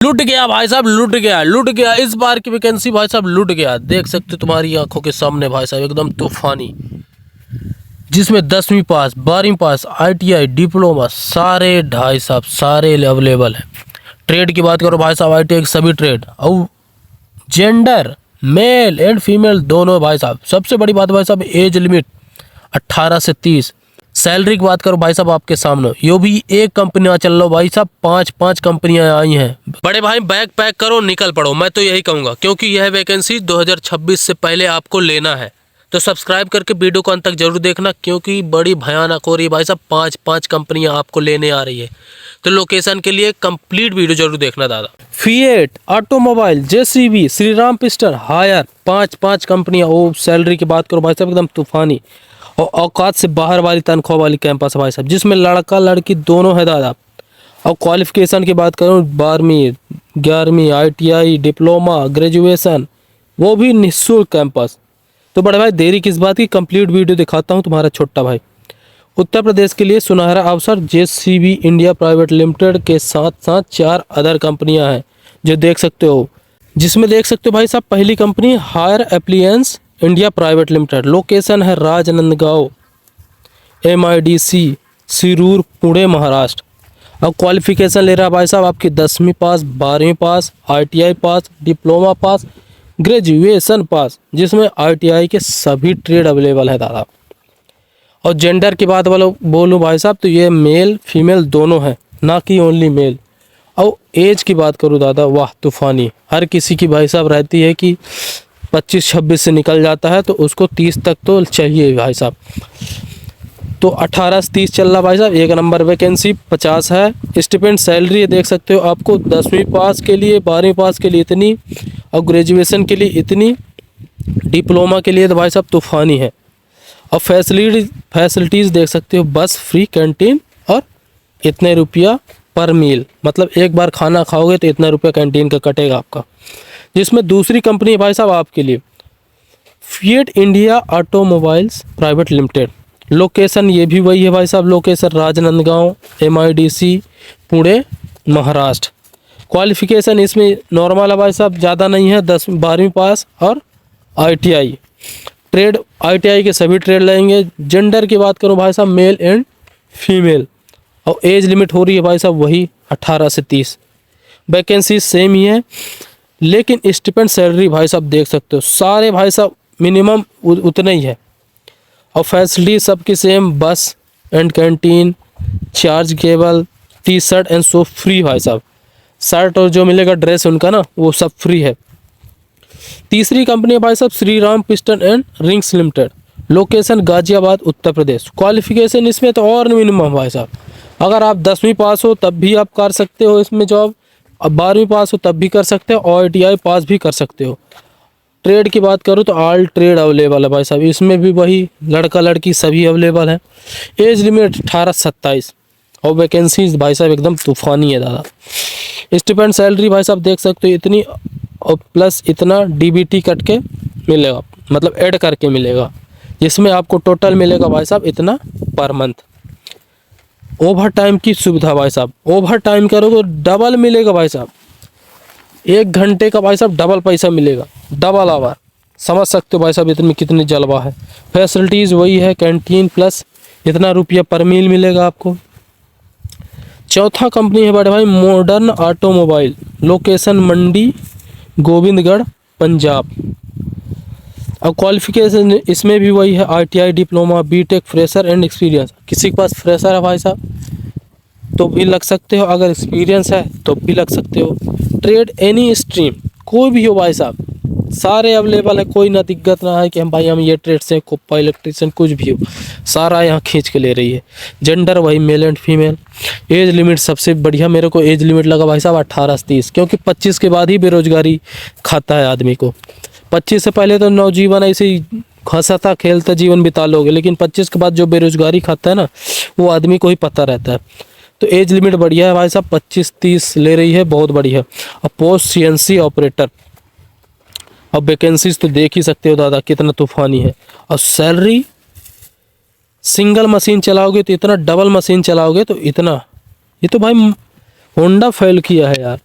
लूट गया भाई साहब, लूट गया, लूट गया। इस बार की वैकेंसी भाई साहब लूट गया। देख सकते हो तुम्हारी आंखों के सामने भाई साहब, एकदम तूफानी, जिसमें 10वीं पास, 12वीं पास, ITI, डिप्लोमा सारे भाई साहब सारे अवेलेबल है। ट्रेड की बात करो भाई साहब, ITI के सभी ट्रेड, और जेंडर मेल एंड फीमेल दोनों भाई साहब। सबसे बड़ी बात भाई साहब, एज लिमिट 18 से 30। सैलरी की बात करो भाई साहब आपके सामने, यो भी एक कंपनी चल लो भाई साहब, 5 कंपनियां आई हैं। बड़े भाई बैग पैक करो, निकल पड़ो, मैं तो यही कहूँगा, क्योंकि यह वैकेंसी 2026 से पहले आपको लेना है। तो सब्सक्राइब करके वीडियो को अंत तक जरूर देखना, क्योंकि बड़ी भयानक हो रही है भाई साहब। 5 कंपनियां आपको लेने आ रही है। तो लोकेशन के लिए कंप्लीट वीडियो जरूर देखना दादा। Fiat automobile, JCB, Shriram piston, Haier, 5 कंपनियां। ओ सैलरी की बात करो भाई साहब, एकदम तूफानी और औकात से बाहर वाली तनख्वाह वाली कैंपस है भाई साहब, जिसमें लड़का लड़की दोनों है दादा। और क्वालिफिकेशन की बात करूँ, 12वीं 11वीं, ITI, डिप्लोमा, ग्रेजुएशन, वो भी निःशुल्क कैंपस। तो बड़े भाई देरी किस बात की, कंप्लीट वीडियो दिखाता हूँ तुम्हारा छोटा भाई। उत्तर प्रदेश के लिए सुनहरा अवसर, JCB इंडिया प्राइवेट लिमिटेड के साथ साथ 4 अदर कंपनियां हैं जो देख सकते हो, जिसमें देख सकते हो भाई साहब पहली company hire appliances India private limited, location है राजनांदगांव, MIDC, शिरूर, पुणे, महाराष्ट्र। अब क्वालिफिकेशन ले रहा है भाई साहब आपकी 10वीं पास, 12वीं पास, ITI पास, डिप्लोमा पास, ग्रेजुएशन पास, जिसमें ITI के सभी ट्रेड अवेलेबल है दादा। और जेंडर की बात बोलूँ भाई साहब, तो ये मेल फीमेल दोनों हैं, ना कि ओनली मेल। और एज की बात करूँ दादा, वाह तूफानी, हर किसी की भाई साहब रहती है कि 25-26 से निकल जाता है, तो उसको 30 तक तो चाहिए भाई साहब। तो 18 से 30 चल रहा भाई साहब, एक नंबर वैकेंसी 50 है। स्टिपेंड सैलरी देख सकते हो आपको, 10वीं पास के लिए, 12वीं पास के लिए इतनी, और ग्रेजुएशन के लिए इतनी, डिप्लोमा के लिए तो भाई साहब तूफानी है। और फैसिलिटीज़ देख सकते हो, बस फ्री, कैंटीन, और इतने रुपया पर मील, मतलब एक बार खाना खाओगे तो इतना रुपया कैंटीन का कटेगा आपका। जिसमें दूसरी कंपनी है भाई साहब आपके लिए, fiat India automobiles private limited, location ये भी वही है भाई साहब, location Rajnandgaon, MIDC, Pune, Maharashtra. Qualification इसमें नॉर्मल है भाई साहब, ज़्यादा नहीं है, 10-12वीं पास और ITI। ट्रेड ITI के सभी ट्रेड लेंगे। जेंडर की बात करूँ भाई साहब, मेल एंड फीमेल। और एज लिमिट हो रही है भाई साहब वही 18 से 30। वैकेंसी सेम ही है, लेकिन स्टिपेंड सैलरी भाई साहब देख सकते हो सारे भाई साहब मिनिमम उतने ही है। और फैसिलिटी सबकी सेम, बस and canteen, charge cable, T-shirt and show free भाई साहब। शर्ट और जो मिलेगा ड्रेस उनका ना, वो सब फ्री है। तीसरी कंपनी है भाई साहब Shriram piston and rings limited, location Ghaziabad, Uttar Pradesh. Qualification इसमें तो और मिनिमम भाई साहब, अगर आप 10वीं पास हो तब भी आप कर सकते हो इसमें जॉब, अब 12वीं पास हो तब भी कर सकते हो, और ITI पास भी कर सकते हो। ट्रेड की बात करूँ तो ऑल ट्रेड अवेलेबल है भाई साहब, इसमें भी वही लड़का लड़की सभी अवेलेबल है। एज लिमिट 18 से 27, और वैकेंसीज भाई साहब एकदम तूफानी है दादा। स्टिपेंड सैलरी भाई साहब देख सकते हो इतनी, और प्लस इतना DBT कट के मिलेगा, मतलब ऐड करके मिलेगा, जिसमें आपको टोटल मिलेगा भाई साहब इतना पर मंथ। ओवर टाइम की सुविधा भाई साहब, ओवर टाइम करोगे तो डबल मिलेगा भाई साहब, 1 घंटे का भाई साहब डबल पैसा मिलेगा, डबल आवर। समझ सकते हो भाई साहब इतनी कितनी जलवा है। फैसिलिटीज़ वही है, कैंटीन प्लस इतना रुपया पर मील मिलेगा आपको। चौथा कंपनी है बड़े भाई मॉडर्न ऑटोमोबाइल, लोकेशन मंडी, गोविंदगढ़, पंजाब। अब क्वालिफिकेशन इसमें भी वही है, ITI, diploma, BTech, fresher and experience. किसी के पास फ्रेशर है भाई साहब तो भी लग सकते हो, अगर एक्सपीरियंस है तो भी लग सकते हो। ट्रेड एनी स्ट्रीम, कोई भी हो भाई साहब, सारे अवेलेबल है, कोई ना दिक्कत ना है कि हम ये ट्रेड से कोपा इलेक्ट्रिशियन कुछ भी हो, सारा यहाँ खींच के ले रही है। जेंडर वही male and female. Age limit सबसे बढ़िया मेरे को एज लिमिट लगा भाई साहब 18 से 30, क्योंकि 25 के बाद ही बेरोजगारी खाता है आदमी को। 25 से पहले तो नौजीवन ऐसे ही हंसता खेलता जीवन बिता लोगे, लेकिन 25 के बाद जो बेरोजगारी खाता है ना, वो आदमी को ही पता रहता है। तो एज लिमिट बढ़िया है भाई साहब, 25-30 ले रही है, बहुत बढ़िया। और पोस्ट CNC ऑपरेटर, अब वैकेंसीज तो देख ही सकते हो दादा कितना तूफानी है। और सैलरी सिंगल मशीन चलाओगे तो इतना, डबल मशीन चलाओगे तो इतना, ये तो भाई होंडा फेल किया है यार।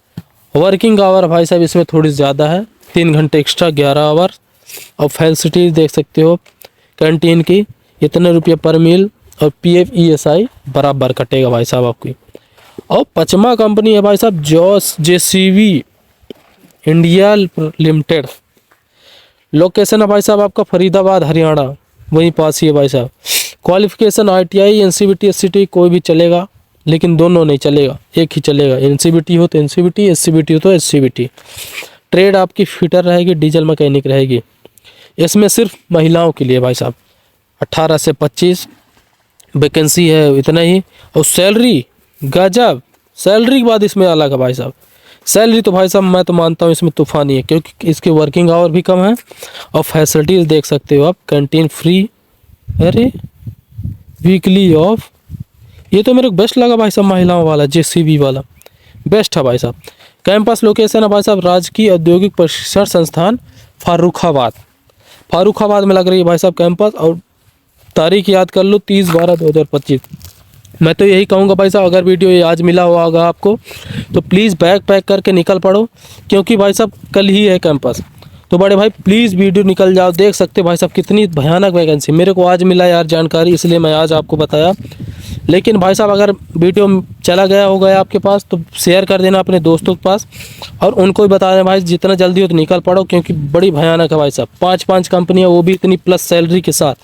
वर्किंग आवर भाई साहब इसमें थोड़ी ज़्यादा है, 3 घंटे एक्स्ट्रा 11 आवर। और फैसिलिटीज़ देख सकते हो कैंटीन की, इतने रुपये पर मील, और PF ESI बराबर कटेगा भाई साहब आपकी। और 5वां कंपनी है भाई साहब जॉस JCB इंडिया लिमिटेड। लोकेशन है भाई साहब आपका फरीदाबाद हरियाणा, वहीं पास ही है भाई साहब। क्वालिफिकेशन ITI NCVT SCT कोई भी चलेगा, लेकिन दोनों नहीं चलेगा, एक ही चलेगा। NCVT हो तो NCVT, SCVT हो तो SCVT। ट्रेड आपकी फिटर रहेगी, डीजल मैकेनिक रहेगी। इसमें सिर्फ महिलाओं के लिए भाई साहब 18 से 25 वैकेंसी है, इतना ही। और सैलरी गजब, सैलरी के बाद इसमें अलग है भाई साहब। सैलरी तो भाई साहब मैं तो मानता हूँ इसमें तूफ़ानी है, क्योंकि इसके वर्किंग आवर भी कम है। और फैसिलिटीज़ देख सकते हो आप, कैंटीन फ्री, अरे वीकली ऑफ। ये तो मेरे को बेस्ट लगा भाई साहब, महिलाओं वाला JCB वाला बेस्ट है भाई साहब। कैंपस लोकेशन है भाई साहब राजकीय औद्योगिक प्रशिक्षण संस्थान फारुखाबाद, फारुखाबाद में लग रही है भाई साहब कैंपस। और तारीख याद कर लो 30/12/2025। मैं तो यही कहूँगा भाई साहब, अगर वीडियो ये आज मिला हुआ होगा आपको तो प्लीज़ बैग पैक करके निकल पड़ो, क्योंकि भाई साहब कल ही है कैंपस। तो बड़े भाई प्लीज़ वीडियो निकल जाओ। देख सकते भाई साहब कितनी भयानक वैकेंसी मेरे को आज मिला यार जानकारी, इसलिए मैं आज आपको बताया। लेकिन भाई साहब अगर वीडियो चला गया हो गया आपके पास तो शेयर कर देना अपने दोस्तों के पास, और उनको भी बता देना भाई जितना जल्दी हो तो निकल पड़ो, क्योंकि बड़ी भयानक है भाई साहब। 5 कंपनियाँ, वो भी इतनी प्लस सैलरी के साथ,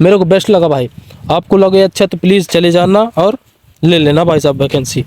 मेरे को बेस्ट लगा भाई। आपको लगे अच्छा तो प्लीज़ चले जाना और ले लेना भाई साहब वैकेंसी।